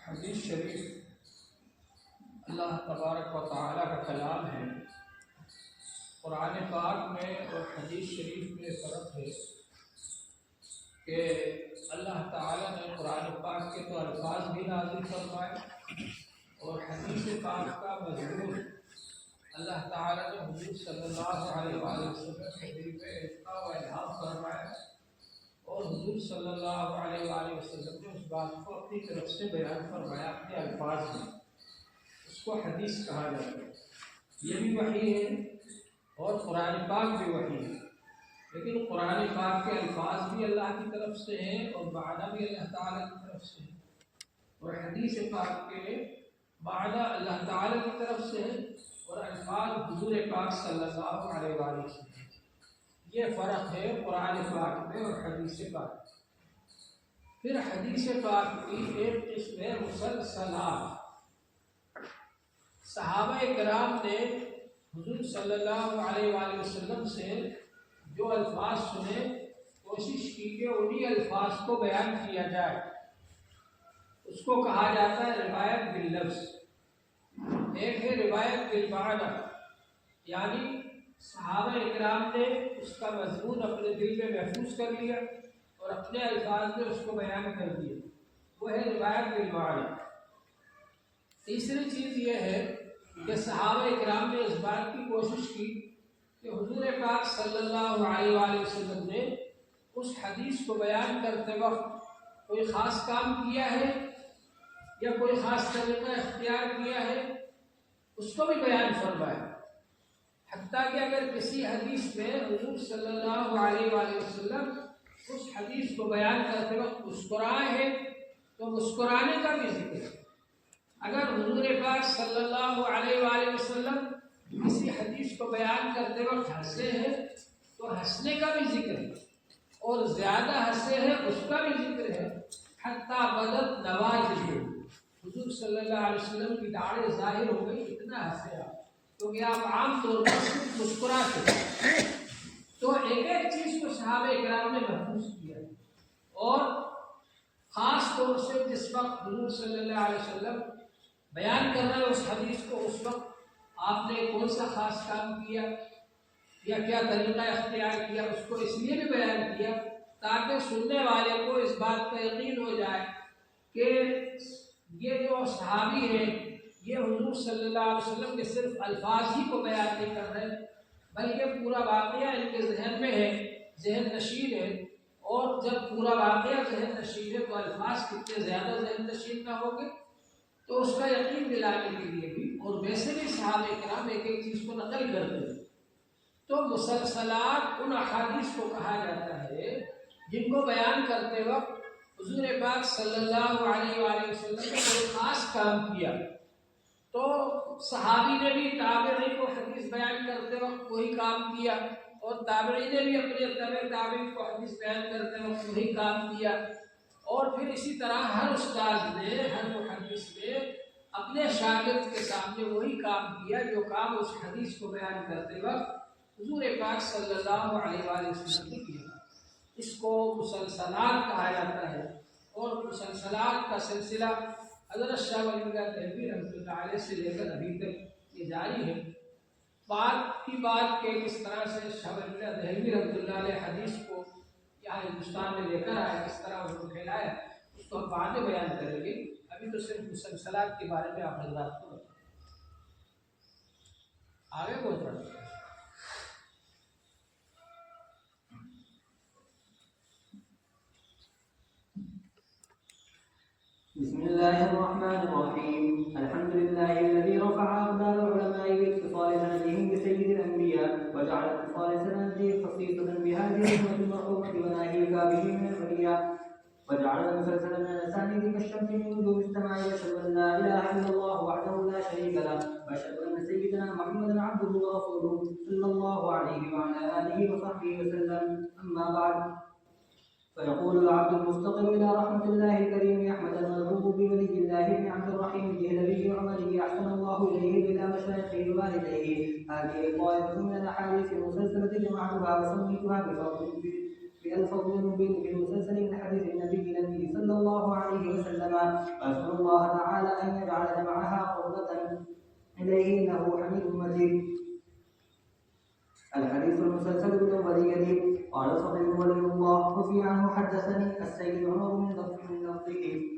حدیث شریف اللہ تبارک و تعالیٰ کا کلام ہے۔ قرآن پاک میں اور حدیث شریف میں فرق ہے کہ اللہ تعالیٰ نے قرآن پاک کے تو الفاظ بھی نازل فرمائے اور حدیث پاک کا مضمون اللہ تعالیٰ نے حضور صلی اللہ علیہ وسلم کے دل میں القاء و الہام فرمایا اور حضور صلی اللہ علیہ وسلم نے اس بات کو اپنی طرف سے بیان فرمایا اپنے الفاظ میں۔ اس کو حدیث کہا جاتا ہے۔ یہ بھی وحی ہے اور قرآن پاک بھی وحی ہے، لیکن قرآن پاک کے الفاظ بھی اللہ کی طرف سے ہیں اور معنی بھی اللہ تعالیٰ کی طرف سے ہے، اور حدیث پاک کے معنی اللہ تعالیٰ کی طرف سے ہے اور الفاظ حضور پاک صلی اللہ علیہ وسلم سے۔ یہ فرق ہے قرآن پاک میں اور حدیث پاک میں۔ پھر حدیث پاک کی ایک قسم ہے مسلسلات۔ صحابہ کرام نے حضور صلی اللہ علیہ وسلم سے جو الفاظ سنے کوشش کی کہ انہی الفاظ کو بیان کیا جائے، اس کو کہا جاتا ہے روایت باللفظ۔ ایک ہے روایت بالمعنی، یعنی صحابہ اکرام نے اس کا مضمون اپنے دل میں محفوظ کر لیا اور اپنے الفاظ میں اس کو بیان کر دیا، وہ ہے روایت بالمعنی۔ تیسری چیز یہ ہے کہ صحابہ اکرام نے اس بات کی کوشش کی کہ حضور پاک صلی اللہ علیہ وسلم نے اس حدیث کو بیان کرتے وقت کوئی خاص کام کیا ہے یا کوئی خاص طریقہ اختیار کیا ہے، اس کو بھی بیان فرمایا۔ حتیٰ کہ اگر کسی حدیث میں حضور صلی اللہ علیہ وسلم اس حدیث کو بیان کرتے وقت مسکرائے ہیں تو مسکرانے کا بھی ذکر ہے۔ اگر حضور پاک صلی اللہ علیہ وسلم کسی حدیث کو بیان کرتے وقت ہنسے ہیں تو ہنسنے کا بھی ذکر ہے، اور زیادہ ہنسے ہیں اس کا بھی ذکر ہے۔ حتیٰ بدت نواجذ، حضور صلی اللہ علیہ وسلم کی داڑھیں ظاہر ہو گئی، اتنا ہنسے آپ، کیونکہ آپ عام طور پر صرف مسکراتے ہیں۔ تو ایک ایک چیز کو صحابہ کرام نے محفوظ کیا، اور خاص طور سے جس وقت حضور صلی اللہ علیہ وسلم بیان کر رہے ہیں اس حدیث کو، اس وقت آپ نے کون سا خاص کام کیا یا کیا طریقہ اختیار کیا، اس کو اس لیے بھی بیان کیا تاکہ سننے والے کو اس بات کا یقین ہو جائے کہ یہ جو صحابی ہیں یہ حضور صلی اللہ علیہ وسلم کے صرف الفاظ ہی کو بیان نہیں کر رہے بلکہ پورا واقعہ ان کے ذہن میں ہے، ذہن نشین ہے، اور جب پورا واقعہ ذہن نشین ہے تو الفاظ کتنے زیادہ ذہن نشین نہ ہوں گے، تو اس کا یقین دلانے کے لیے بھی، اور ویسے بھی صحابہ کرام ایک ایک چیز کو نقل کرتے ہیں۔ تو مسلسلات ان احادیث کو کہا جاتا ہے جن کو بیان کرتے وقت حضور پاک صلی اللہ علیہ وسلم نے کوئی خاص کام کیا تو صحابی نے بھی تابعی کو حدیث بیان کرتے وقت وہی کام کیا، اور تابعی نے بھی اپنے تابعی کو حدیث بیان کرتے وقت وہی کام کیا، اور پھر اسی طرح ہر استاد نے، ہر محدث نے اپنے شاگرد کے سامنے وہی کام کیا جو کام اس حدیث کو بیان کرتے وقت حضور پاک صلی اللہ علیہ وسلم نے کیا۔ اس کو مسلسلات کہا جاتا ہے، اور مسلسلات کا سلسلہ حضرت شاہ ولی اللہ دہلوی رحمۃ اللہ علیہ سے لے کر ابھی تک یہ جاری ہے۔ بات کی بات کہ کس طرح سے شاہ ولی اللہ دہلوی رحمۃ اللہ علیہ حدیث کو یہاں ہندوستان میں لے کر آیا، کس طرح انہوں نے پھیلایا، اس کو ہم بعد میں بیان کریں گے۔ ابھی تو صرف مسلسلات کے بارے میں آپ حضرات کو بتائیں۔ آگے بہت بڑھتا ہے۔ بسم الله الرحمن الرحيم الحمد لله الذي رفع أقدار العلماء باتصال سندهم بسيد الأنبياء وجعل اتصال سنده خصيصة بهذه الأمة المرحومة وناهيك به من الأولياء وجعل مسلسلا من الأسانيد كالشمس من وجوه السماء وأشهد أن لا إله إلا الله وحده لا شريك له وأشهد أن سيدنا محمدا عبده ورسوله صلى الله عليه وعلى آله وصحبه وسلم. أما بعد، فيقول العبد المفتقر إلى رحمة الله الكريم أحمد المرغوب بولي الله بن عبد الرحيم الدهلوي عمره أحسن الله إليه إلى مشايخه ووالديه. هذه طائفة من الأحاديث المسلسلة جمعتها وسميتها بالفضل المبين في المسلسل من حديث النبي صلى الله عليه وسلم وأسأل الله تعالى أن يجعل جمعها قربة إليه إنه حميد مجيد. الحديث المسلسل بالأولية. قال صديق ولي الله وفي عنه حدثني السيد عمر من لفظه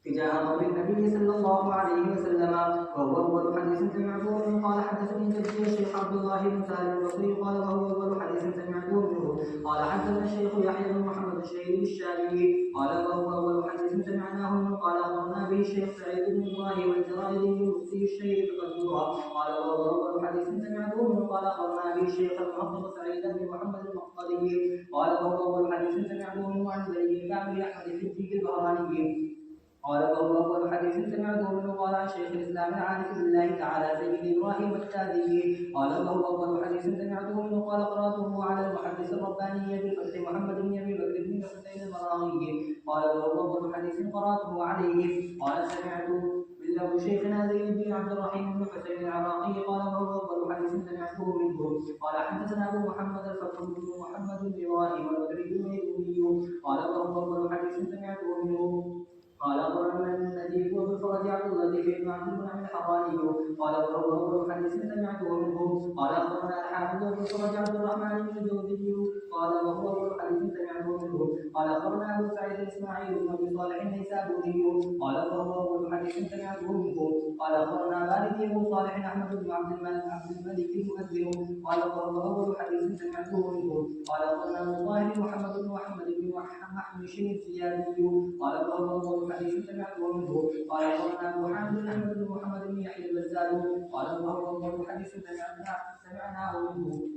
تجاه قول النبي صلى الله عليه وسلم، وهو أول حديث سمعته منه. قال حدثني جدي الشيخ عبد الله بن سهل البصري قال وهو أول حديث سمعته منه. قال حدثنا الشيخ يحيى بن محمد الشهيد الشافعي قال وهو أول حديث سمعناه منه. قال أخبرنا به الشيخ سعيد بن إبراهيم الجرائري المفتي الشهيد بقدوره قال وهو أول حديث سمعته منه. قال أخبرنا به الشيخ المحفظ سعيد بن محمد المقدري قال وهو أول حديث سمعته منه عن زيد كامل أحمد الحجي البهراني قال وهو أول حديث سمعته منه. قال عن شيخ الإسلام العارف بالله تعالى سيد إبراهيم التادي قال وهو أول حديث سمعته منه. قال قرأته على المحدث الرباني بالفتح محمد بن أبي بكر بن حسين المراغي قال وهو أول حديث قرأته عليه. قال سمعت بالله شيخنا زيد بن عبد الرحيم بن حسين العراقي قال وهو أول حديث سمعته منه. قال حدثنا أبو محمد الفتح بن محمد بن إبراهيم والبكري بن ميموني قال وهو أول حديث سمعته منه. قال أخبرنا النجيب وابن فرج عبد اللطيف بن عبد المنعم الحراني قال وهو أول حديث سمعته منه. قال أخبرنا الحافظ وابن فرج عبد الرحمن بن الجوزي قال وهو أول حديث سمعته منه. قال أخبرنا أبو سعيد إسماعيل بن أبي صالح النيسابوري قال وهو أول حديث سمعته منه. قال أخبرنا مالك بن صالح أحمد بن عبد الملك المؤذن قال وهو أول حديث سمعته منه. قال أخبرنا أبو طاهر محمد بن محمش الزيادي قال وهو حديث سمعته منه. قال أخبرنا أبو حامد أحمد بن محمد بن يحيى البزار قال وهو أول حديث سمعناه منه.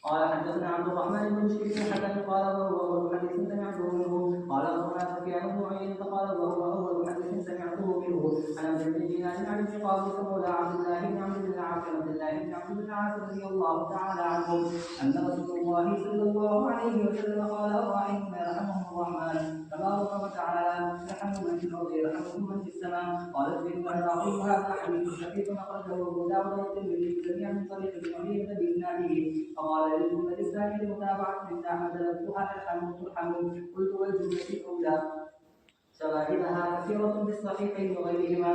قال حدثنا عبد الرحمن بن بشير بن حكم قال وهو أول حديث سمعته منه. قال أخبرنا سفيان بن عيينة قال وهو أول حديث سمعته منه. عن عبد بن دينار عن ابن قابوس مولى عبد الله بن عمرو بن العاص عبد الله بن عمرو بن العاص رضي الله تعالى عنهم أن رسول الله صلى الله عليه وسلم قال الراحمون يرحمهم الرحمن تبارك وتعالى يرحم من في الأرض يرحمكم من في السماء. قال ابن العراقي هذا حديث خفيف أخرجه أبو داود والترمذي جميعا من طريق ابن عمرو بإسناده. فقال للجملة الثانية لمتابعة من أحمد لفظها ترحم قلت والجملة الأولى شواهدها كثيرة في الصحيحين وغيرهما.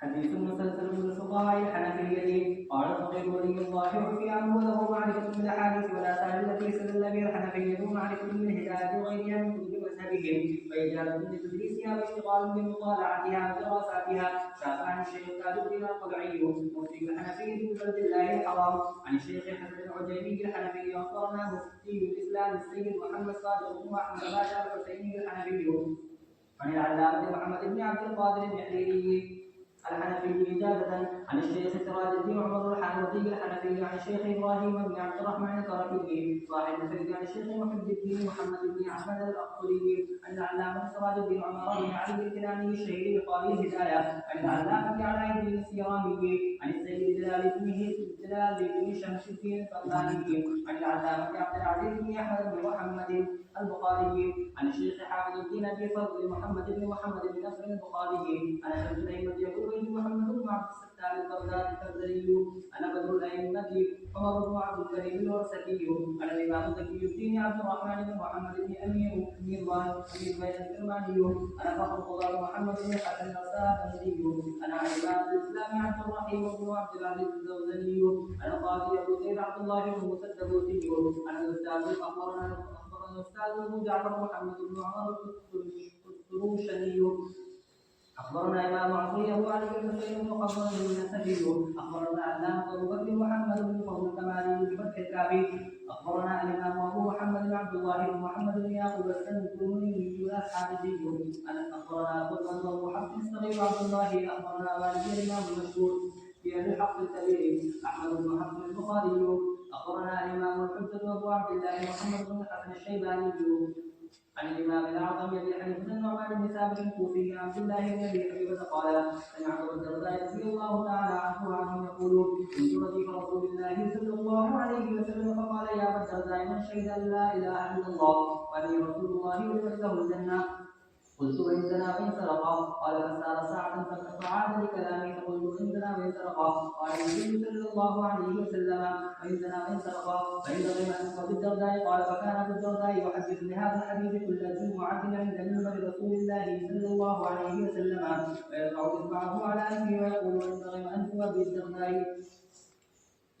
حديث مسلسل بالفقهاء الحنفية. قال الخطيب ولي الله وفي عنه وله معرفة بالأحاديث والآثار التي استدل بها الحنفية ومعرفة بالهداية وغيرها من كتب مذهبهم، وإجازة لتدريسها واشتغال بمطالعتها ودراساتها. شاف عن الشيخ تاج الدين القلعي مفتي الحنفية ببلد الله الحرام عن الشيخ حسن العجيبي الحنفي أخبرنا مفتي الإسلام السيد محمد صادق بن أحمد باشا الحسيني الحنفي عن العلامة محمد بن عبد القادر النحريري الحنفي إجازة عن الشيخ سراج الدين عمر الحانوتي الحنفي عن الشيخ إبراهيم بن عبد الرحمن الكركي صاحب الفرد عن الشيخ محب الدين محمد بن أحمد الأقصري عن العلامة سراج الدين عمر بن علي الكناني الشهير بقارئ الهداية عن العلامة علاء الدين السيرامي عن السيد جلال بن شمس الدين الفرغاني عن العلامة عبد العزيز بن أحمد بن محمد البخاري عن الشيخ حافظ الدين أبي فضل محمد بن نصر البخاري عن شمس الأئمة يقول بن محمد بن عبد الستار البغدادي الفرزي عن بدر الأئمة عمر بن عبد الكريم الورسكي عن الإمام زكي الدين عبد الرحمن بن محمد بن أمير ميران الكرماني عن فخر القضاء محمد بن حسن السافندي عن إمام الإسلام عبد الرحيم بن عبد العزيز الزوزني عن القاضي أبو زيد عبد الله بن موسى الدبوسي عن الأستاذ أخبرنا الأستاذ أبو جعفر محمد بن عمر الطروشني أخبرنا إمام عطية أبو علي بن حسين وخبرنا النسبي أخبرنا علامة أبو بكر محمد بن فضل الكمالي بفتح الكافي أخبرنا الإمام أبو محمد بن عبد الله بن محمد بن يعقوب السندوني الحارثي أخبرنا قدوة أبو حفص الصغير عبد الله أخبرنا والدي الإمام المشهور في أبي الحق الكبير أحمد بن حفص البخاري أخبرنا الإمام الحجة أبو عبد الله محمد بن الحسن الشيباني عن الإمام الأعظم أبي حنيفة النعمان بن ثابت الكوفي عن عبد الله بن أبي حبيبة قال سمعت أبا الدرداء رضي الله تعالى عنه وعنه يقول كنت رديف رسول الله صلى الله عليه وسلم فقال يا أبا الدرداء من شهد أن لا إله إلا الله وأني رسول الله وجبت له الجنة قلت وإن زنا وإن سرقا قال فسار ساعة فعاد لكلامي فقلت إن زنا وإن سرقا قال النبي صلى الله عليه وسلم وإن زنا وإن سرقا فإن غير أن أبي الدرداء قال فكان أبو الدرداء يحدث بهذا الحديث كل جمعة عند منبر رسول الله صلى الله عليه وسلم ويرفع إصبعه على أنفه ويقول إن غير أنف أبي الدرداء.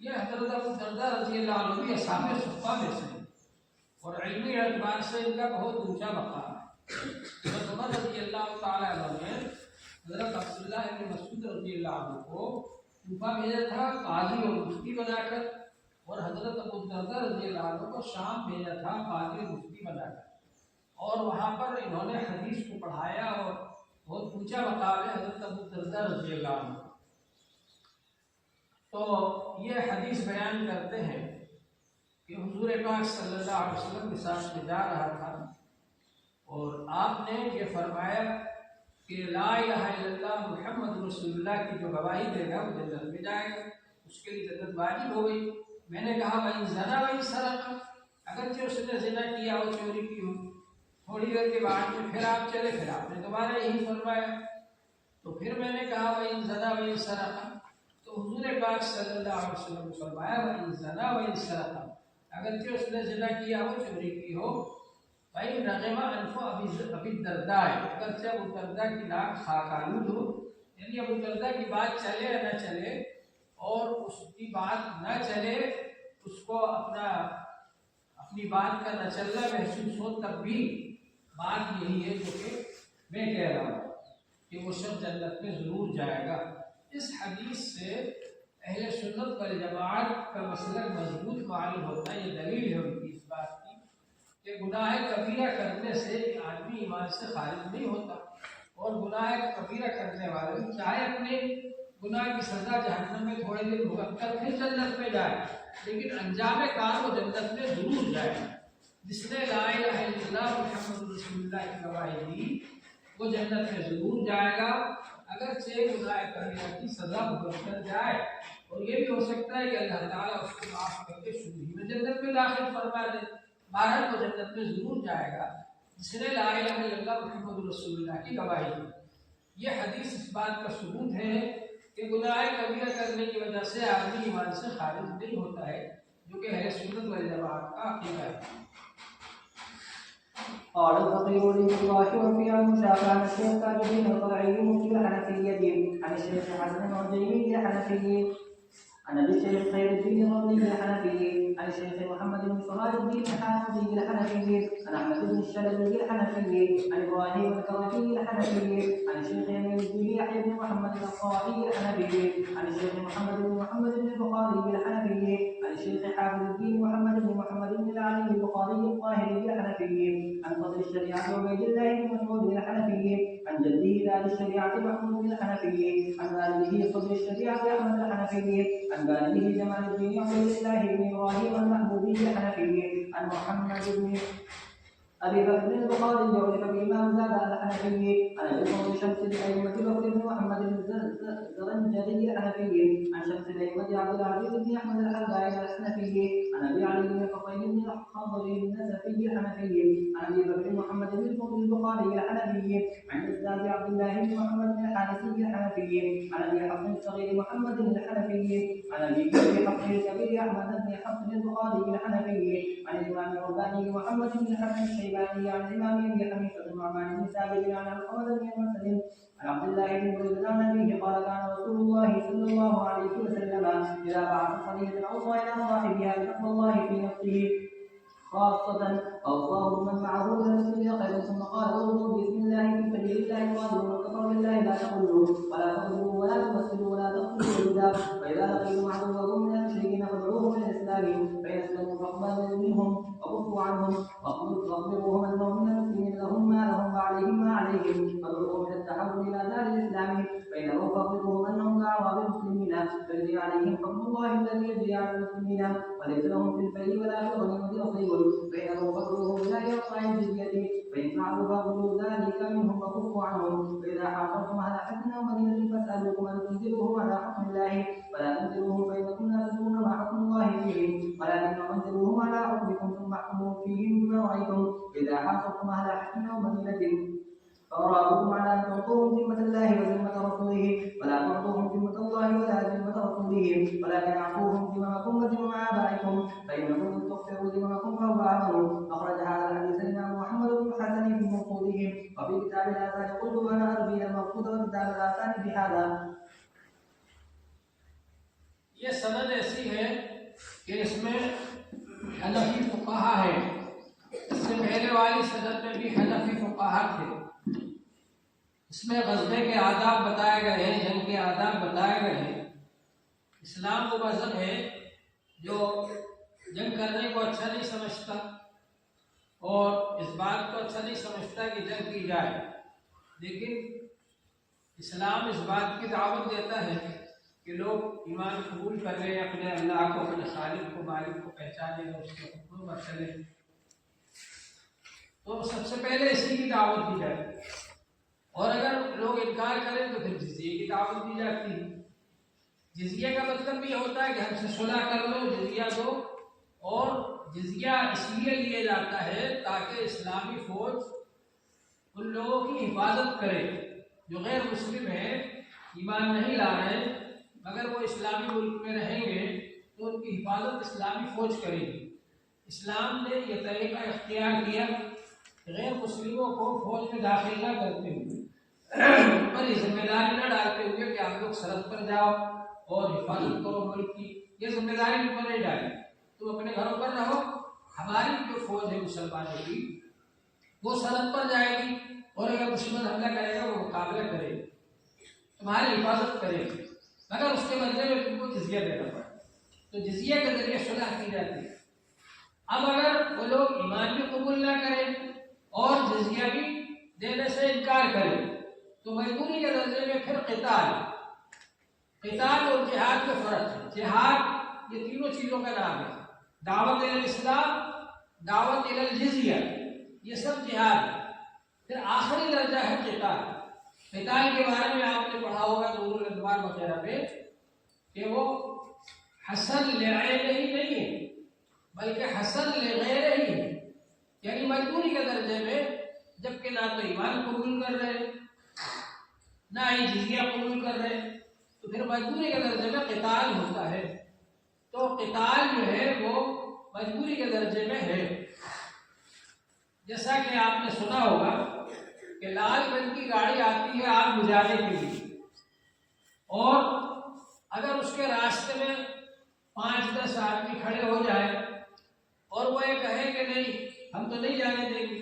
یہ حضرت ابو الدرداء رضی اللہ عنہ بھی اصحاب صفہ میں سے اور علمی اعتبار سے ان کا بہت اونچا مقام ہے. حضرت عمر رضی اللہ تعالیٰ عنہ نے حضرت عبداللہ بن مسعود رضی اللہ عنہ کو کوفہ بھیجا تھا قاضی اور مفتی بنا کر, اور حضرت ابو الدرداء رضی اللہ عنہ کو شام بھیجا تھا قاضی اور مفتی بنا کر, اور وہاں پر انہوں نے حدیث کو پڑھایا اور بہت اونچا مقام ہے حضرت ابو الدرداء رضی اللہ عنہ. تو یہ حدیث بیان کرتے ہیں کہ حضور پاک صلی اللہ علیہ وسلم کے ساتھ میں جا رہا تھا اور آپ نے یہ فرمایا کہ لا الہ الا اللہ محمد رسول اللہ کی جو گواہی دے گا وہ جنت میں جائے گا, اس کے لیے جنت واجب ہو گئی. میں نے کہا وَإِن زَنَا وَإِن سَرَقَ, اگرچہ اس نے زنا کیا ہو, چوری کی ہو. تھوڑی دیر کے بعد میں پھر آپ چلے, پھر آپ نے دوبارہ یہی فرمایا. تو پھر میں نے کہا وَإِن زَنَا وَإِن سَرَقَ, تو حضور پاک صلی اللہ علیہ وسلم نے فرمایا وَإِن زَنَا وَإِن سَرَقَ, اگرچہ اس نے زنا کیا ہو, چوری کی ہو. بھائی رغم انف ابی الدرداء, اگرچہ ابو الدرداء کی ناک خاک آلود ہو, یعنی ابو الدرداء کی بات چلے یا نہ چلے, اور اس کی بات نہ چلے, اس کو اپنی بات کا نہ چلنا محسوس ہو, تب بھی بات یہی ہے جو کہ میں کہہ رہا ہوں کہ وہ شخص جنت میں ضرور جائے گا. اس حدیث سے اہل سنت والجماعت کا مسلک مضبوط معلوم ہوتا ہے. یہ دلیل ہے ان کی اس بات کی کہ گناہ کبیرہ کرنے سے آدمی ایمان سے خارج نہیں ہوتا, اور گناہ کبیرہ کرنے والے چاہے اپنے گناہ کی سزا جہنم میں تھوڑے دن بھگت کر پھر جنت میں جائے, لیکن انجام کار وہ جنت میں ضرور جائے. جس نے لا الہ الا اللہ محمد رسول اللہ کی گواہی دی وہ جنت میں ضرور جائے گا, اگرچہ گناہ کبیرہ کی سزا بھگت کر جائے. اور یہ بھی ہو سکتا ہے کہ اللہ تعالیٰ اس کو معاف کر کے شروع ہی میں جنت میں داخل فرما دے, بہرحال وہ جنت میں ضرور جائے گا جس نے لا الہ الا اللہ محمد رسول اللہ کی گواہی دی. یہ حدیث اس بات کا ثبوت ہے کہ گناہ کبیرہ کرنے کی وجہ سے آدمی ایمان سے خارج نہیں ہوتا ہے, جو کہ اہل سنت والجماعت کا عقیدہ ہے. قال الفقيه رحمه الله وفي المشافعة عن الشيخ تاج الدين القلعي مفتي الحنفية عن الشيخ حسن العجيمي الحنفي عن ابي الشيخ خير الدين الرملي الحنفي عن الشيخ محمد بن سراج الدين الحنفي الحنفي عن احمد بن الشلبي الحنفي عن ابراهيم الكركي الحنفي عن الشيخ يمين الدين يحيى بن محمد القاضي الحنفي عن الشيخ محمد بن البخاري الحنفي عن الشيخ حافظ الدين محمد بن علي البخاري الطاهري الحنفي الحنفي عن فضل الشريعة عبيد الله بن مسعود الحنفي عن جده تاج الشريعة محمود الحنفي عن والده فضل الشريعة أحمد الحنفي عن والده جمال الدين عبيد الله بن إبراهيم المحبوبي الحنفي عن محمد بن أبي بكر البخاري وعرف بإمام زاد الحنفي عن أبي فضل شمس الأئمة بكر بن محمد الزرنجري الحنفي عن شمس الأئمة عبد العزيز بن أحمد الحلباء الحنفي عن أبي علي بن الحصين بن الخضري النسفي الحنفي عن أبي بكر محمد بن فضل البخاري الحنفي عن أستاذ عبد الله بن محمد بن الحارثي الحنفي عن أبي حفص الصغير محمد الحنفي عن أبي حفص الكبير أحمد بن حفص البخاري الحنفي عن الإمام الرباني محمد بن الحسن الشيباني عن الإمام أبي حنيفة النعمان بن ثابت عن محمد بن مسلم عن عبد الله بن بريد عن أبيه قال كان رسول الله صلى الله عليه وسلم إذا بعث صلية أوصى إلى صاحبها بتقوى الله في نفسه خاصة أوصاه من معه لنفسه خير ثم قال أوصوا بسم الله في سبيل الله قالوا وكفر بالله لا تقولوا ولا تقولوا ولا تمثلوا ولا تقتلوا الهدى فإذا لقيتم عدوكم من المشركين فادعوهم إلى الإسلام فإن أسلموا فاقبلوا منهم وكفوا عنهم واخبروهم أنهم من المسلمين لهم ما لهم وعليهم ما عليهم فادعوهم إلى التحول إلى دار الإسلام فإنه فاخبروهم أنهم دعوا بالمسلمين فيجري عليهم حكم الله الذي يجري على المسلمين وليس لهم في الفيء ولا في الغنيمة نصيب فإنه فاخبروهم إلى إعطاء الجزية فإن فعلوا فاخبروا ذلك منهم وكفوا عنهم فإذا حاصرتم أهل حسن أو مدينة فاسألوكم أن تنزلوهم على حكم الله ولا تنزلوهم فإنكم لا تدرون ما حكم الله فيهم ولكن انزلوهم على حكمكم ثم احكموا فيهم بما رأيتم إذا حاصرتم أهل حسن أو مدينة فأرادوكم على أن تعطوهم ذمة الله وذمة رسوله ولا تعطوهم ذمة الله ولا ذمة رسوله ولكن اعطوهم ذممكم وذمم آبائكم فإنكم إن تغفروا ذممكم فهو أعظم. أخرج هذا الحديث الإمام محمد بن الحسن في موصوله وفي كتاب الآثار قلت وأنا أربي المقصود وكتاب الآثار في هذا. یہ سند ایسی ہے کہ اس میں حنفی فقہا ہے. اس سے پہلے والی سند میں بھی حنفی فقہا تھے. اس میں غزوے کے آداب بتائے گئے ہیں, جنگ کے آداب بتائے گئے ہیں. اسلام وہ مذہب ہے جو جنگ کرنے کو اچھا نہیں سمجھتا اور اس بات کو اچھا نہیں سمجھتا کہ جنگ کی جائے, لیکن اسلام اس بات کی دعوت دیتا ہے کہ لوگ ایمان قبول کر لیں, اپنے اللہ کو, اپنے خالق کو, مالک کو پہچانے اور اس کے حکموں پر چلیں. تو سب سے پہلے اسی کی دعوت دی جاتی ہے, اور اگر لوگ انکار کریں تو پھر جزیے کی دعوت دی جاتی ہے. جزیہ کا مطلب یہ ہوتا ہے کہ ہم سے صلح کر لو, جزیہ دو. اور جزیہ اس لیے لیا جاتا ہے تاکہ اسلامی فوج ان لوگوں کی حفاظت کرے جو غیر مسلم ہیں, ایمان نہیں لا رہے, مگر وہ اسلامی ملک میں رہیں گے تو ان کی حفاظت اسلامی فوج کرے گی. اسلام نے یہ طریقہ اختیار کیا کہ غیر مسلموں کو فوج میں داخل نہ کرتے ہوئے پر یہ ذمہ داری نہ ڈالتے ہوئے کہ آپ لوگ سرحد پر جاؤ اور حفاظت کرو ملک کی, یہ ذمہ داری ان پر نہیں ڈالی. تم اپنے گھروں پر رہو, ہماری جو فوج ہے مسلمانوں کی وہ سرحد پر جائے گی اور اگر دشمن حملہ کرے گا وہ مقابلہ کرے گی, تمہاری حفاظت کرے گی, مگر اس کے بدلے میں تم کو جزیہ دینا پڑے. تو جزیہ کے ذریعے صلح کی جاتی ہے. اب اگر وہ لوگ ایمان بھی قبول نہ کریں اور جزیہ بھی دینے سے انکار کریں تو مجبوری کے درجے میں پھر قتال اور جہاد میں فرق ہے. جہاد یہ تینوں چیزوں کا نام ہے, دعوت الاسلام, دعوت الجزیہ, یہ سب جہاد ہے. پھر آخری درجہ ہے قتال. قتال کے بارے میں آپ نے پڑھا ہوگا نور الانوار وغیرہ پہ کہ وہ حسن لعینہ ہی نہیں ہے بلکہ حسن لغیرہ ہی ہے, یعنی مجبوری کے درجے میں, جبکہ نہ تو ایمان قبول کر رہے نہ ہی جزیہ قبول کر رہے, تو پھر مجبوری کے درجے میں قتال ہوتا ہے. تو قتال جو ہے وہ مجبوری کے درجے میں ہے. جیسا کہ آپ نے سنا ہوگا کہ لال رنگ کی گاڑی آتی ہے آگ بجھانے کے لیے, اور اگر اس کے راستے میں 5-10 آدمی کھڑے ہو جائے اور وہ یہ کہے کہ نہیں ہم تو نہیں جانے دیں گے,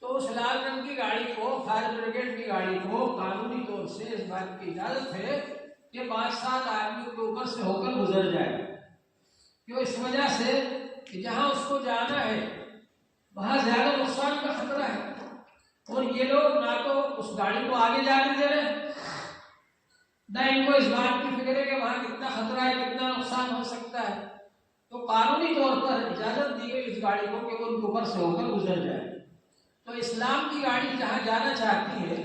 تو اس لال رنگ کی گاڑی کو, فائر بریگیڈ کی گاڑی کو قانونی طور سے اس بات کی اجازت ہے کہ 5-7 آدمیوں کے اوپر سے ہو کر گزر جائے. کیوں؟ اس وجہ سے کہ جہاں اس کو جانا ہے وہاں زیادہ نقصان کا خطرہ ہے، اور یہ لوگ نہ تو اس گاڑی کو آگے جانے دے رہے، نہ ان کو اس بات کی فکر ہے کہ وہاں کتنا خطرہ ہے، کتنا نقصان ہو سکتا ہے۔ تو قانونی طور پر اجازت دی گئی اس گاڑی کو کہ وہ ان کے اوپر سے ہو کر گزر جائے۔ تو اسلام کی گاڑی جہاں جانا چاہتی ہے،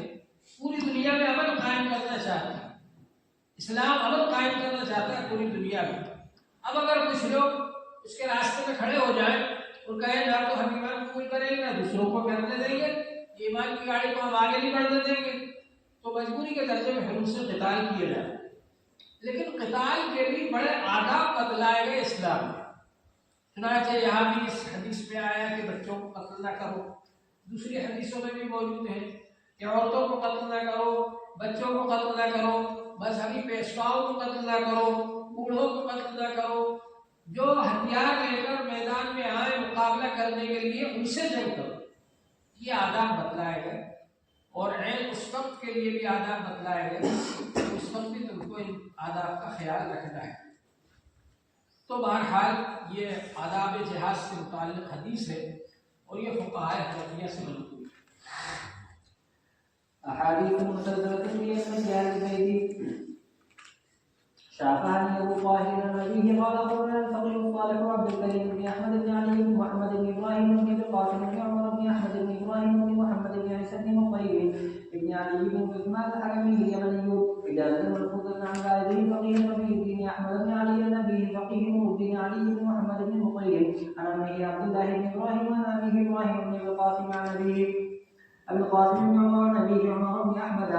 پوری دنیا میں امن قائم کرنا چاہتی ہے، اسلام امن قائم کرنا چاہتا ہے پوری دنیا میں۔ اب اگر کچھ لوگ اس کے راستے میں کھڑے ہو جائیں اور کہیں نہ تو ہم ایمان قبول کریں گے، نہ دوسروں کو کرنے دیں گے، ایمان کی گاڑی کو ہم آگے نہیں بڑھنے دیں گے، تو مجبوری کے درجے میں پھر ان سے قتال کیا جائے۔ لیکن قتال کے بھی بڑے آداب بتلائے گئے اسلام میں۔ چنانچہ یہاں بھی اس حدیث میں آیا کہ بچوں کو قتل نہ کرو، دوسری حدیثوں میں بھی موجود ہے کہ عورتوں کو قتل نہ کرو، بچوں کو قتل نہ کرو، مذہبی پیشواؤں کو قتل نہ کرو، بوڑھوں کو قتل نہ کرو، جو ہتھیار لے کر میدان میں آئے مقابلہ کرنے کے لیے ان سے جنگ کرو۔ یہ آداب بتلائے گئے، اور عین اس وقت کے لیے بھی آداب بتلائے گئے، اس وقت بھی تم کو ان آداب کا خیال رکھنا ہے۔ تو بہرحال یہ آداب جہاد سے متعلق حدیث ہے، اور یہ فقہائے حنفیہ سے منقول ہے۔ أحاديث مسلسلة في أشياء البيت. شافعني أبو طاهر عن أبيه قال أخبرنا الفقيه الصالح عبد الكريم بن أحمد بن علي بن محمد بن إبراهيم بن القاسم بن عمر بن أحمد بن إبراهيم بن محمد بن عيسى بن مطيب بن علي بن عثمان الحكمي اليمني إجازة مرفوضة عن والده فقيه ربيع الدين أحمد بن علي عن أبيه فقيه نور الدين علي بن محمد بن مطيب عن أمه عبد الله بن إبراهيم عن أبيه إبراهيم بن القاسم عن أبيه أبي القاسم بن عمر عن أبيه عمر بن أحمد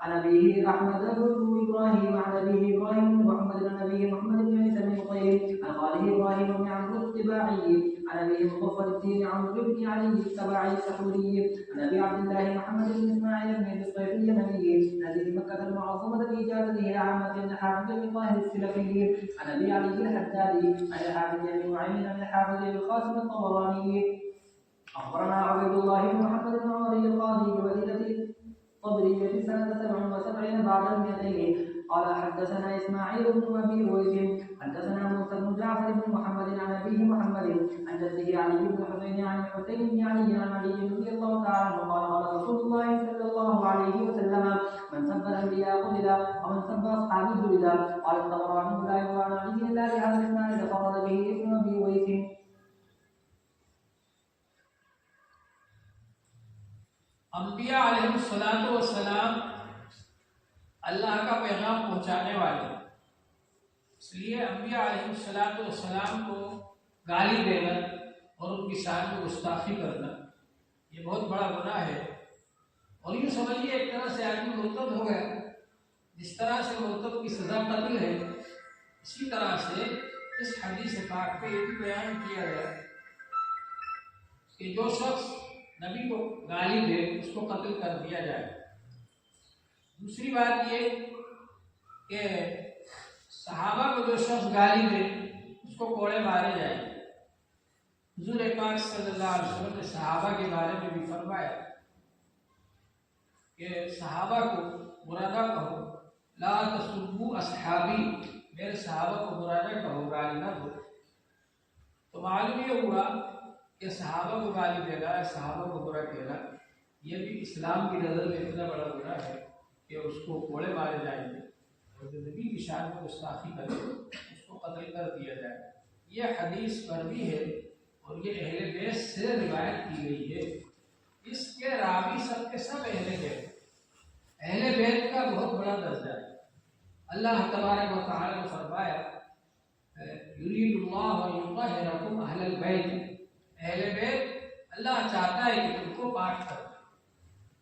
عن أبيه أحمد بن إبراهيم عن أبيه إبراهيم بن محمد عن أبيه محمد بن عيسى بن مطيب عن خاله إبراهيم بن عمرو الطباعي عن أبيه مظفر الدين عمرو بن علي الطباعي السحوري عن أبي عبد الله محمد بن إسماعيل بن أبي الطيب اليمني نزل مكة المعظمة بإجازته إلى عامة بن حامد بن طاهر السلفي عن أبي علي الحدادي عن الحافظ بن معين عن الحافظ بن القاسم الطبراني أخبرنا عبد الله بن محمد بن عمر القاضي بمدينة طبرية سنة 77 بعد 200 قال حدثنا إسماعيل بن أبي أويس حدثنا موسى بن جعفر بن محمد عن أبيه محمد عن جده علي بن حسين عن الحسين بن علي عن علي رضي الله تعالى عنه قال قال رسول الله صلى الله عليه وسلم من سب الأنبياء قتل ومن سب أصحابي جلد قال الطبراني لا يروى عن علي إلا بهذا الإسناد فرد به ابن أبي أويس. انبیاء علیہ الصلوۃ والسلام اللہ کا پیغام پہنچانے والے، اس لیے انبیاء علیہ الصلوۃ والسلام کو گالی دینا اور ان کی شان میں گستاخی کرنا یہ بہت بڑا گناہ ہے۔ اور یوں سمجھیے ایک طرح سے آدمی مرتد ہو گیا، جس طرح سے مرتد کی سزا قتل ہے، اسی طرح سے اس حدیث پاک پہ یہ بھی بیان کیا گیا کہ جو شخص نبی کو گالی دے اس کو قتل کر دیا جائے۔ دوسری بات یہ کہ صحابہ کو جو شخص گالی دے اس کو کوڑے مارے جائیں۔ حضور پاک صلی اللہ علیہ وسلم نے صحابہ کے بارے میں بھی فرمایا کہ صحابہ کو برا نہ کہو، لا تسبوا اصحابی، میرے صحابہ کو برا نہ کہو، گالی نہ دو۔ تو معلوم یہ ہوا کہ صحابہ کو گالی دینا، صحابہ کو برا کہنا یہ بھی اسلام کی نظر میں اتنا بڑا گناہ ہے کہ اس کو کوڑے مارے جائیں گے، اور جو نبی کی شان میں گستاخی کرے اس کو قتل کر دیا جائے۔ یہ حدیث مروی ہے اور یہ اہل بیت سے روایت کی گئی ہے۔ اس کے راوی سب کے سب اہل بیت، اہل بیت کا بہت بڑا درجہ ہے۔ اللہ تبارک و تعالی نے فرمایا یرید اللہ ان یطہرکم اہل البیت، اہل بیت اللہ چاہتا ہے کہ تم کو پاک کر دے۔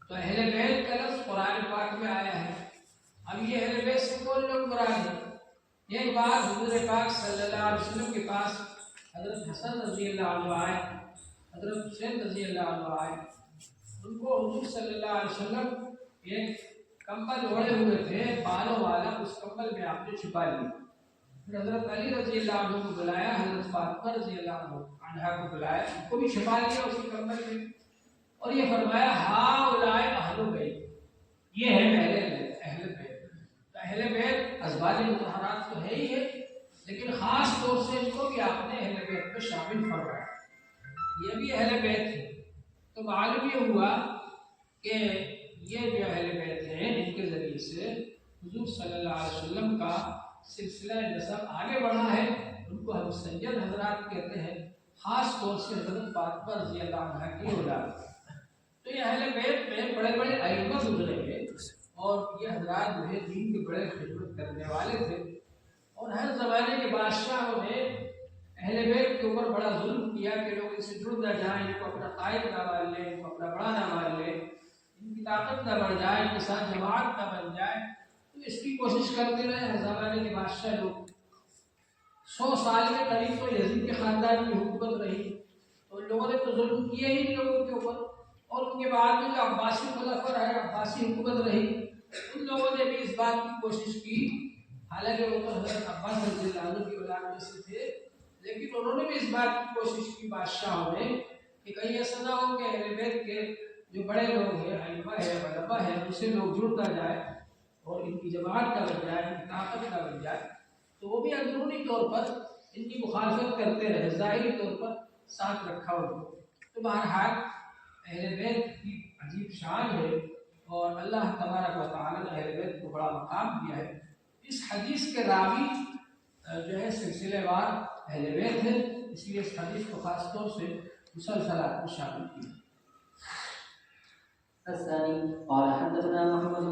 تو اہل بیت کا لفظ قرآن پاک میں آیا ہے۔ اب یہ اہل بیت سے کون لوگ مراد ہیں؟ ایک بار حضور پاک صلی اللہ علیہ وسلم کے پاس حضرت حسن رضی اللہ عنہ آئے، حضرت حسین رضی اللہ عنہ آئے، ان کو حضور صلی اللہ علیہ وسلم ایک کمبل اوڑھے ہوئے تھے بالوں والا، اس کمبل میں آپ نے چھپا لیا۔ پھر حضرت علی رضی اللہ عنہ کو بلایا، حضرت فاطمہ رضی اللہ عنہ کو بلایا، ان کو بھی چھپا لیا اسی کمبل میں، اور یہ فرمایا ہؤلاء اہل بیت، یہ ہے اہل بیت۔ تو اہل بیت ازواج مطہرات تو ہے ہی ہے، لیکن خاص طور سے ان کو بھی آپ نے اہل بیت میں شامل فرمایا۔ یہ بھی اہل بیت تھے، تو معلوم یہ ہوا کہ یہ جو اہل بیت ہیں ان کے ذریعے سے حضور صلی اللہ علیہ وسلم کا سلسلہ نسب آگے بڑھا ہے۔ ان کو ہم سید حضرات کہتے ہیں، خاص طور سے حضرت فاطمہ رضی اللہ عنہ کی اولاد۔ تو یہ اہل بیت میں بڑے بڑے ائمہ گزرے ہیں، اور یہ حضرات جو ہے دین کے بڑے خدمت کرنے والے تھے، اور ہر زمانے کے بادشاہوں نے اہل بیت کے اوپر بڑا ظلم کیا کہ لوگ ان سے جڑ نہ جائیں، ان کو اپنا قائد نہ مان لیں، ان کو اپنا بڑا نہ مان لیں، ان کی طاقت نہ بڑھ جائے، ان کے ساتھ جماعت نہ بن جائے۔ تو اس کی کوشش کرتے رہے ہر زمانے کے بادشاہ لوگ۔ 100 سال کے قریب تو یزید کے خاندان کی حکومت رہی، تو ان لوگوں نے تو ظلم کیا ہی ان لوگوں کے اوپر، اور ان کے بعد میں جو عباسی خلفاء رہے، عباسی حکومت رہی، ان لوگوں نے بھی اس بات کی کوشش کی، حالانکہ وہ تو حضرت عباس رضی اللہ عنہ کی اولاد میں سے تھے، لیکن انہوں نے بھی اس بات کی کوشش کی بادشاہوں نے کہ کہیں ایسا نہ ہو کہ اہل بیت کے جو بڑے لوگ ہیں، ائمہ ہیں، علماء ہیں، ان سے لوگ جڑ نہ جائے اور ان کی جماعت نہ بن جائے، ان کی طاقت نہ بن جائے۔ تو وہ بھی اندرونی طور پر ان کی مخالفت کرتے رہے، ظاہری طور پر ساتھ رکھا ان کو۔ تو بہرحال اہل بیت کی عجیب شان ہے، اور اللہ تبارک و تعالیٰ نے اہل بیت کو بڑا مقام دیا ہے۔ اس حدیث کے راوی جو ہے سلسلے وار اہل بیت ہے، اس لیے اس حدیث کو خاص طور سے مسلسلات میں شامل کیا۔ الثاني قال حدثنا محمد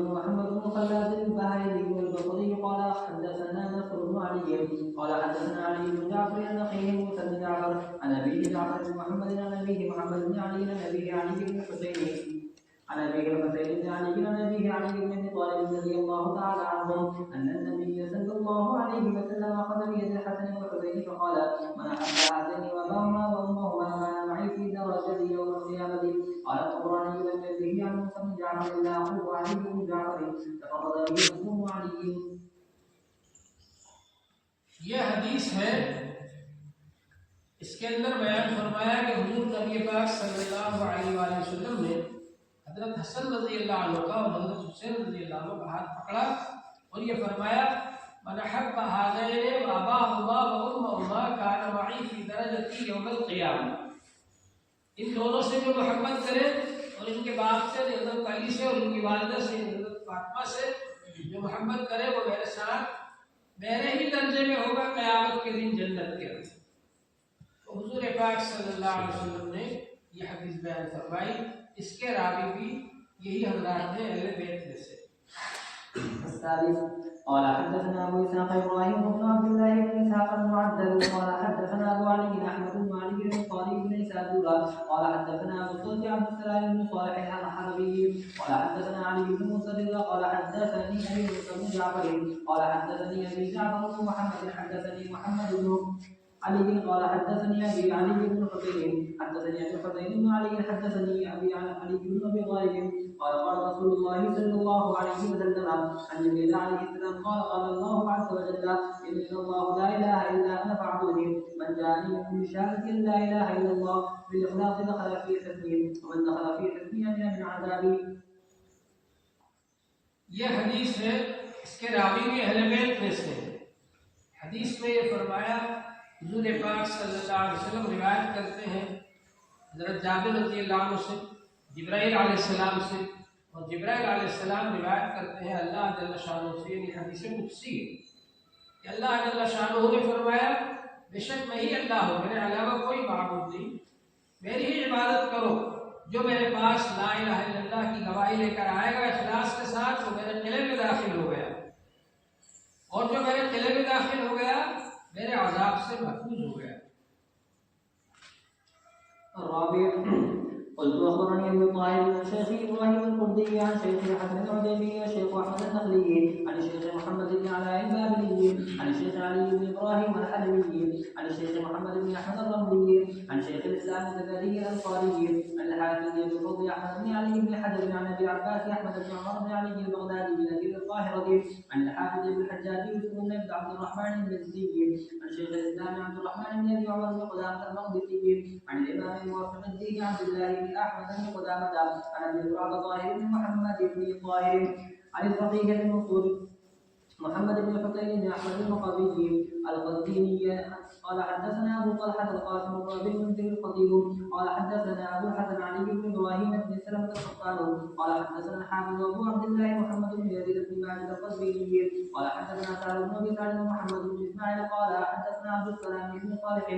بن خلاد البهائي البصري قال حدثنا نصر بن علي قال حدثنا علي بن جعفر عن اخيه موسى بن جعفر عن ابيه جعفر بن محمد عن ابيه محمد بن علي عن ابيه علي بن حسين عن ابيه الحسين بن علي عن ابيه علي بن ابي طالب رضي الله تعالى عنهم ان النبي صلى الله عليه وسلم اخذ بيد الحسن والحسين فقال: من احب هذين واباهما وامهما كان معي في درجتي يوم القيامه. قال الطبراني لم يروه عن موسى بن جعفر الا اخوه علي بن جعفر فقضى به ابن علي. یہ حدیث ہے، اس کے اندر بیان فرمایا کہ حضور نبی پاک صلی اللہ علیہ وآلہ وسلم نے حضرت حسن رضی اللہ عنہ کا اور حضرت حسین رضی اللہ عنہ کا ہاتھ پکڑا اور یہ فرمایا: من احب هذين واباهما وامهما كان معي في درجتي يوم القيامه. ان دونوں سے جو محبت کرے اور ان کے باپ سے حضرت علی سے اور ان کی والدہ سے حضرت فاطمہ سے جو محبت کرے وہ میرے ساتھ میرے ہی درجے میں ہوگا قیامت کے دن جنت کے اندر۔ تو حضور پاک صلی اللہ علیہ وسلم نے یہ حدیث بیان فرمائی، اس کے راوی بھی یہی حضرات ہیں اہل بیت میں سے۔ الثالث قال حدثنا ابو اسحاق ابراهيم بن عبد الله بن اسحاق المعدل قال حدثنا ابو علي احمد بن علي بن القاري بن سادورا قال حدثنا ابو صلت عبد السلام بن صالح الحلبي قال حدثنا علي بن موسى قال حدثني ابي موسى بن جعفر قال حدثني ابي جعفر بن محمد حدثني محمد بن علي قال حدثني ابي علي بن حسين حدثني ابي حسين بن علي حدثني ابي علي بن ابي طالب قال قال رسول الله صلى الله عليه وسلم عن جبريل عليه السلام قال قال الله عز وجل: ان الله لا اله الا انا فاعبدني. من جاءني منكم بشهاده لا اله الا الله بالاخلاص دخل في حزبي ومن دخل في حزبي امن من عذابي. یہ حدیث ہے، اس کے راوی بھی اہل بیت میں سے۔ حدیث میں یہ فرمایا، حضور پاک صلی اللہ علیہ وسلم روایت کرتے ہیں حضرت جابر رضی اللہ عنہ سے، جبرائیل علیہ السلام سے، اور جبرائیل علیہ السلام روایت کرتے ہیں اللہ جل شانہ سے، یعنی حدیث قدسی کہ اللہ جل شانہ نے فرمایا: بے شک میں ہی اللہ ہوں، میرے علاوہ کوئی معبود نہیں، میری ہی عبادت کرو۔ جو میرے پاس لا الہ الا اللہ کی گواہی لے کر آئے گا اخلاص کے ساتھ، وہ میرے قلعے میں داخل ہو گیا، اور جو میرے قلعے میں داخل ہو گیا میرے عذاب سے محفوظ ہو گیا۔ الرابع قلت اخبرني ابو طاهر عن شيخ ابراهيم القردي عن شيخ الحسن العديمي والشيخ احمد النخلي عن الشيخ محمد بن علاء البابلي عن الشيخ علي بن ابراهيم الحلبي عن الشيخ محمد بن احمد الرملي عن شيخ الاسلام الزبدي الانصاري عن الحافظ بن فضل احمد بن علي بن حجر عن ابي عباس احمد بن عمر بن علي البغدادي بن القاهره عن الحافظ بن الحجاج يوسف بن عبد الرحمن المزي عن شيخ الاسلام عبد الرحمن بن ابي عمر بن قدامه المقدسي عن الامام الموفق الدين عبد الله احمد بن قدامه عن ابي زرعه طاهر بن محمد بن طاهر عن الفقيه المنصور محمد بن حسين بن احمد المقابي القزويني قال حدثنا ابو طلحه القاسم بن المنذر الخطيب قال حدثنا ابو الحسن علي بن ابراهيم بن سلمه القطان قال حدثنا الحافظ ابو عبد الله محمد بن يزيد بن ماجد القزويني قال حدثنا سعد بن ابي سعد ومحمد بن اسماعيل قال حدثنا عبد السلام بن صالح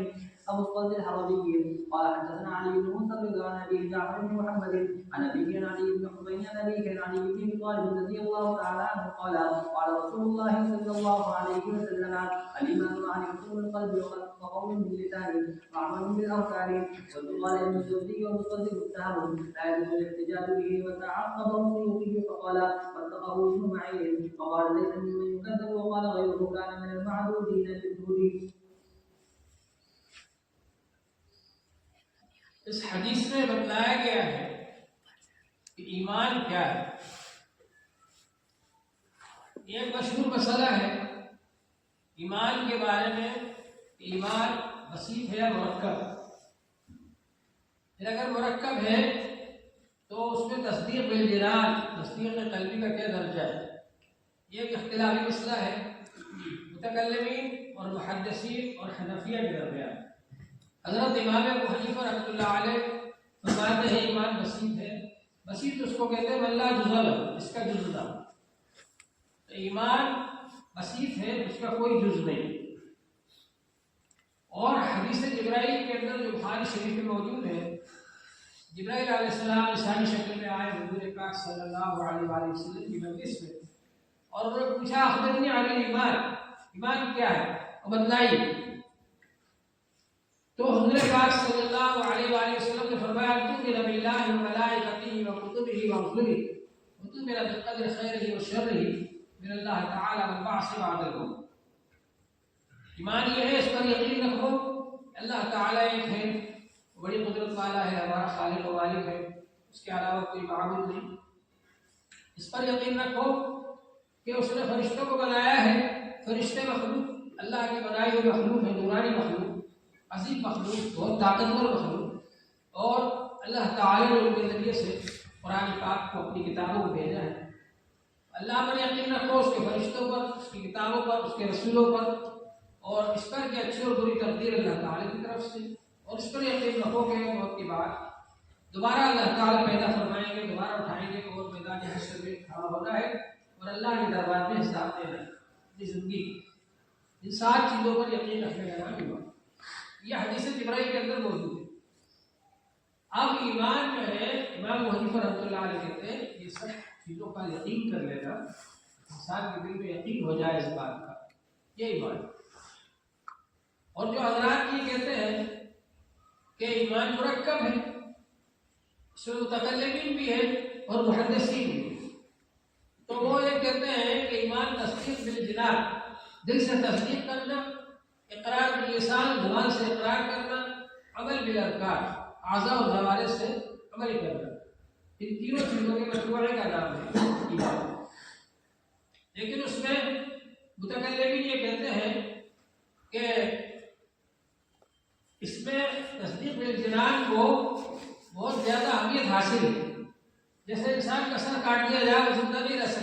ابو الصلت الحربي قال حدثنا علي بن موسى رضوان عن ابي جعفر بن محمد عن ابي عن علي بن حسين عن ابي عن علي بن ابي طالب رضي الله تعالى عنه قال قال رسول الله صلى الله عليه وسلم الايمان معرفه بالقلب وقول باللسان وعمل بالاركان. وقال ابن الجوزي ومصدق التهم لا يجوز الاحتجاج به وتعقبه السيوطي فقال واتقه ابن معين فقال ليس ممن يكذب وقال غيره كان من المعدودين بالهدي. اس حدیث میں بتلایا گیا ہے کہ ایمان کیا ہے. یہ ایک مشہور مسئلہ ہے ایمان کے بارے میں. ایمان بسیط ہے یا مرکب. پھر اگر مرکب ہے تو اس میں تصدیق بالجنان تصدیق قلبی کا کیا درجہ ہے. یہ ایک اختلافی مسئلہ ہے متکلمین اور محدثین اور حنفیہ کے درمیان. حضرت امام ابو حنیفہ رحمۃ اللہ علیہ فرماتے ہیں ایمان بسیط ہے. بسیط اس کو کہتے ہیں من لا جزء له، اس کا جز نہ. ایمان بسیط ہے اس کا کوئی جز نہیں. اور حدیث جبرائیل کے اندر جو بخاری شریف میں موجود ہے جبرائیل علیہ السلام انسانی شکل میں آئے حضور پاک صلی اللہ علیہ وآلہ وسلم کی مجلس میں اور انہوں نے پوچھا اخبرنی عن ایمان، ایمان کیا ہے اور بتلائیے. تو حضور پاک صلی اللہ علیہ وآلہ وسلم نے فرمایا تؤمن باللہ وملائکتہ وکتبہ ورسلہ وتؤمن بالقدر خیرہ وشرہ من اللہ تعالی والبعث بعد الموت. ایمان یہ ہے اس پر یقین رکھو اللہ تعالی ایک ہے، بڑی قدرت والا ہے، ہمارا خالق و مالک ہے، اس کے علاوہ کوئی معبود نہیں. اس پر یقین رکھو کہ اس نے فرشتوں کو بنایا ہے. فرشتے مخلوق اللہ کی بنائی ہوئی مخلوق ہے، نورانی مخلوق، عظیم مخلوق، بہت طاقتور مخلوق. اور اللہ تعالی نے ان کے ذریعے سے قرآن پاک کو اپنی کتابوں کو بھیجا ہے. اللہ پر یقین رکھو، اس کے فرشتوں پر، اس کی کتابوں پر، اس کے رسولوں پر، اور اس پر کہ اچھی اور بری تقدیر اللہ تعالی کی طرف سے. اور اس پر یقین رکھو کہ موت کے بعد دوبارہ اللہ تعالی پیدا فرمائیں گے، دوبارہ اٹھائیں گے اور میدان حشر میں کھڑا ہونا ہے اور اللہ کے دربار میں حساب دینا ہے اپنی زندگی. ان 7 چیزوں پر یقین رکھنے کا نام ایمان. یہ حدیث جبرائیل کے اندر موجود ہے. اب ایمان جو ہے امام ابو حنیفہ رحمۃ اللہ علیہ کہتے ہیں یہ سب چیزوں کا یقین کر لینا، انسان کے دل میں یقین ہو جائے اس بات کا، یہ ایمان. اور جو حضرات یہ کہتے ہیں کہ ایمان مرکب ہے، اس میں متکلمین بھی ہے اور محدثین بھی ہے، تو وہ یہ کہتے ہیں کہ ایمان تصدیق بالجنان، دل سے تصدیق کرنا، اقرار باللسان زبان سے اقرار کرنا، عمل بالارکان اعضاء اور جوارح سے عمل کرنا. ان تینوں چیزوں کے مجموعے کا نام ہے ایمان. لیکن اس میں متکلمین یہ کہتے ہیں کہ اس میں تصدیق بالجنان کو بہت زیادہ اہمیت حاصل ہے. جیسے انسان کا سر کاٹ دیا جائے وہ زندہ نہیں رہ سکتا.